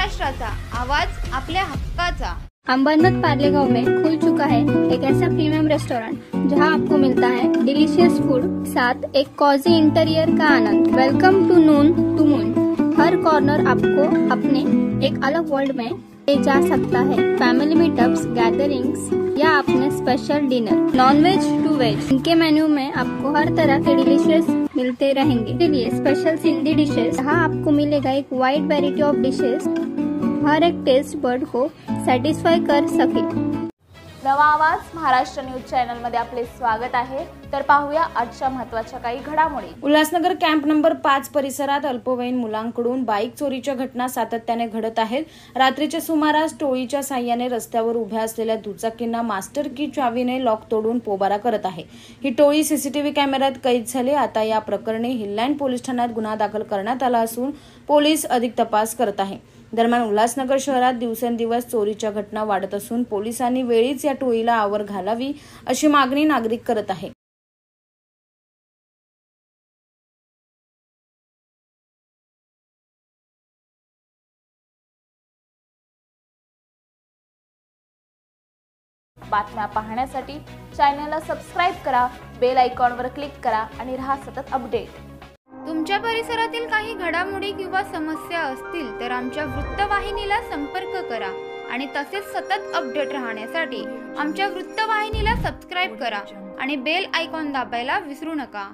महाराष्ट्राचा आवाज आपल्या हक्काचा। अंबरनाथ पार्ले गांव में खुल चुका है एक ऐसा प्रीमियम रेस्टोरेंट जहां आपको मिलता है डिलीशियस फूड साथ एक कॉजी इंटीरियर का आनंद। Welcome to noon to moon. हर कॉर्नर आपको अपने एक अलग वर्ल्ड में ले जा सकता है। फैमिली मीटअप्स, गैदरिंग्स या अपने special dinner, non veg to veg, इनके मेन्यू में आपको हर तरह के डिलीशियस मिलते रहेंगे। इसलिए स्पेशल सिंधी डिशेस, जहाँ आपको मिलेगा एक वाइड वैरायटी ऑफ डिशेस, हर एक टेस्ट बर्ड को सॅटिस्फाय कर सके। नवा आवाज महाराष्ट्र न्यूज चॅनल मध्ये आपले स्वागत आहे। तर पाहूया आजच्या महत्त्वाच्या काही घडामोडी। उल्हासनगर कॅम्प नंबर 5 परिसरात अल्पवयीन मुलांकडून बाईक चोरीच्या घटना सातत्याने घडत आहेत। रात्रीच्या सुमारास टोळीच्या साह्याने रस्त्यावर उभ्या असलेल्या दुचाकींना मास्टर की चावीने लॉक तोडून पोबारा करत आहे। ही टोळी सीसीटीव्ही कॅमेऱ्यात कैद झाली। आता या प्रकरणी हिललाईन पोलीस ठाण्यात गुन्हा दाखल करण्यात आला असून पोलीस अधिक तपास करत आहे। दरम्यान उल्हासनगर शहरात दिवसेंदिवस चोरीच्या घटना वाढत असून पोलिसांनी वेळीच या टोळीला आवर घालावी अशी मागणी नागरिक करत आहेत। बातम्या पाहण्यासाठी चॅनलला सबस्क्राइब करा, बेल आयकॉनवर क्लिक करा आणि रहा सतत अपडेट। तुमच्या परिसरातील काही घडामोडी किंवा समस्या असतील तर आमच्या वृत्तवाहिनीला संपर्क करा आणि तसेच सतत अपडेट राहण्यासाठी आमच्या वृत्तवाहिनीला सबस्क्राइब करा आणि बेल आयकॉन दाबायला विसरू नका।